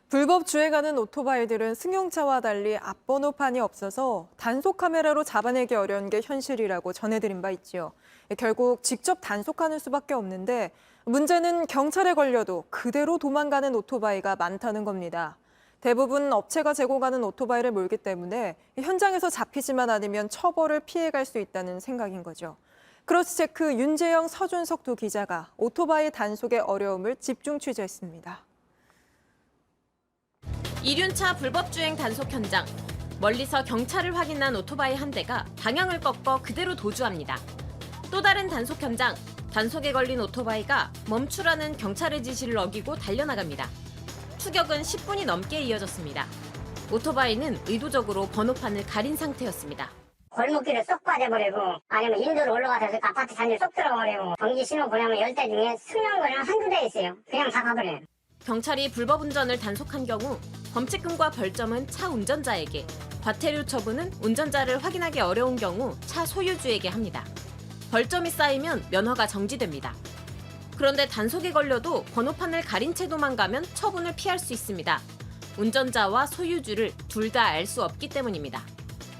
불법 주행하는 오토바이들은 승용차와 달리 앞번호판이 없어서 단속 카메라로 잡아내기 어려운 게 현실이라고 전해드린 바 있지요. 결국 직접 단속하는 수밖에 없는데 문제는 경찰에 걸려도 그대로 도망가는 오토바이가 많다는 겁니다. 대부분 업체가 제공하는 오토바이를 몰기 때문에 현장에서 잡히지만 않으면 처벌을 피해갈 수 있다는 생각인 거죠. 크로스체크 윤재영, 서준석 두 기자가 오토바이 단속의 어려움을 집중 취재했습니다. 이륜차 불법 주행 단속 현장. 멀리서 경찰을 확인한 오토바이 한 대가 방향을 꺾어 그대로 도주합니다. 또 다른 단속 현장. 단속에 걸린 오토바이가 멈추라는 경찰의 지시를 어기고 달려나갑니다. 추격은 10분이 넘게 이어졌습니다. 오토바이는 의도적으로 번호판을 가린 상태였습니다. 골목길을 쏙 빠져버리고 아니면 인도로 올라가서 아파트 단지에 쏙 들어가버리고 정지 신호 보내면 10대 중에 승용거리는 한두 대 있어요. 그냥 다 가버려요. 경찰이 불법 운전을 단속한 경우 범칙금과 벌점은 차 운전자에게, 과태료 처분은 운전자를 확인하기 어려운 경우 차 소유주에게 합니다. 벌점이 쌓이면 면허가 정지됩니다. 그런데 단속에 걸려도 번호판을 가린 채 도망가면 처분을 피할 수 있습니다. 운전자와 소유주를 둘 다 알 수 없기 때문입니다.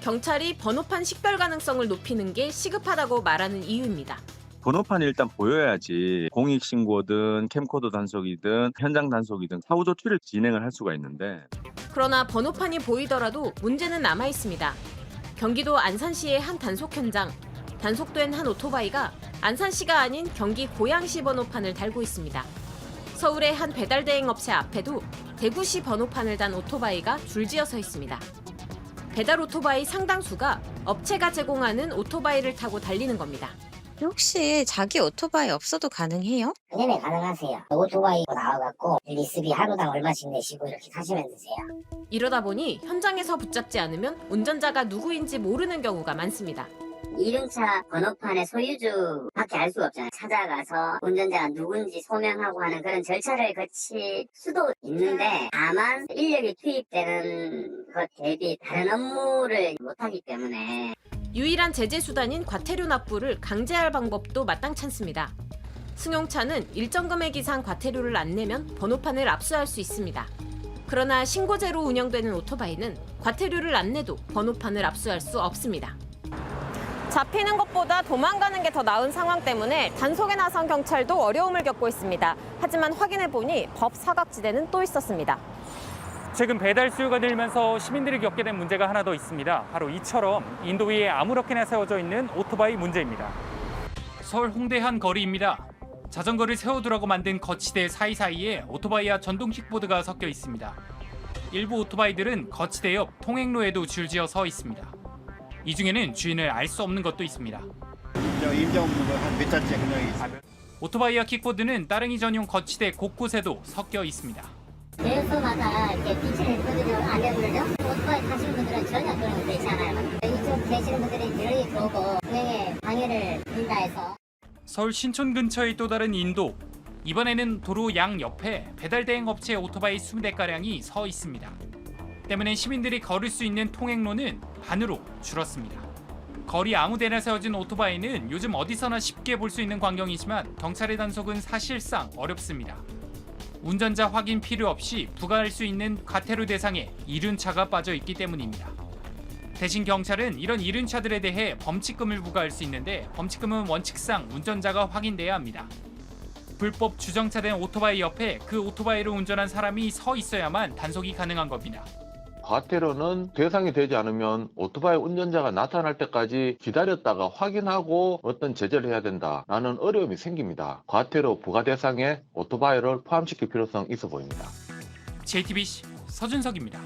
경찰이 번호판 식별 가능성을 높이는 게 시급하다고 말하는 이유입니다. 번호판이 일단 보여야지 공익신고든 캠코더 단속이든 현장 단속이든 사후 조치를 진행을 할 수가 있는데, 그러나 번호판이 보이더라도 문제는 남아 있습니다. 경기도 안산시의 한 단속 현장. 단속된 한 오토바이가 안산시가 아닌 경기 고양시 번호판을 달고 있습니다. 서울의 한 배달 대행 업체 앞에도 대구시 번호판을 단 오토바이가 줄지어 서 있습니다. 배달 오토바이 상당수가 업체가 제공하는 오토바이를 타고 달리는 겁니다. 혹시 자기 오토바이 없어도 가능해요? 네네, 가능하세요. 오토바이 나와갖고 리스비 하루당 얼마씩 내시고 이렇게 타시면 되세요. 이러다 보니 현장에서 붙잡지 않으면 운전자가 누구인지 모르는 경우가 많습니다. 이륜차 번호판의 소유주밖에 알 수가 없잖아요. 찾아가서 운전자가 누군지 소명하고 하는 그런 절차를 거칠 수도 있는데, 다만 인력이 투입되는 것 대비 다른 업무를 못하기 때문에 유일한 제재 수단인 과태료 납부를 강제할 방법도 마땅찮습니다. 승용차는 일정 금액 이상 과태료를 안 내면 번호판을 압수할 수 있습니다. 그러나 신고제로 운영되는 오토바이는 과태료를 안 내도 번호판을 압수할 수 없습니다. 잡히는 것보다 도망가는 게 더 나은 상황 때문에 단속에 나선 경찰도 어려움을 겪고 있습니다. 하지만 확인해보니 법 사각지대는 또 있었습니다. 최근 배달 수요가 늘면서 시민들이 겪게 된 문제가 하나 더 있습니다. 바로 이처럼 인도 위에 아무렇게나 세워져 있는 오토바이 문제입니다. 서울 홍대 한 거리입니다. 자전거를 세워두라고 만든 거치대 사이사이에 오토바이와 전동 킥보드가 섞여 있습니다. 일부 오토바이들은 거치대 옆 통행로에도 줄지어 서 있습니다. 이 중에는 주인을 알 수 없는 것도 있습니다. 임자 없는 거 한 몇 잔째 그냥 있어요. 오토바이와 킥보드는 따릉이 전용 거치대 곳곳에도 섞여 있습니다. 대여소마다 이렇게 비치를 있거든요. 안 되거든요. 오토바이 타시는 분들은 전혀 그런 거 되지 않아요. 이쪽 계시는 분들이 늘이 들어오고 운행에 방해를 드린다 해서. 서울 신촌 근처의 또 다른 인도. 이번에는 도로 양 옆에 배달 대행 업체 오토바이 20대가량이 서 있습니다. 때문에 시민들이 걸을 수 있는 통행로는 반으로 줄었습니다. 거리 아무데나 세워진 오토바이는 요즘 어디서나 쉽게 볼 수 있는 광경이지만 경찰의 단속은 사실상 어렵습니다. 운전자 확인 필요 없이 부과할 수 있는 과태료 대상에 이륜차가 빠져 있기 때문입니다. 대신 경찰은 이런 이륜차들에 대해 범칙금을 부과할 수 있는데, 범칙금은 원칙상 운전자가 확인돼야 합니다. 불법 주정차된 오토바이 옆에 그 오토바이를 운전한 사람이 서 있어야만 단속이 가능한 겁니다. 과태료는 대상이 되지 않으면 오토바이 운전자가 나타날 때까지 기다렸다가 확인하고 어떤 제재를 해야 된다라는 어려움이 생깁니다. 과태료 부과 대상에 오토바이를 포함시킬 필요성이 있어 보입니다. JTBC 서준석입니다.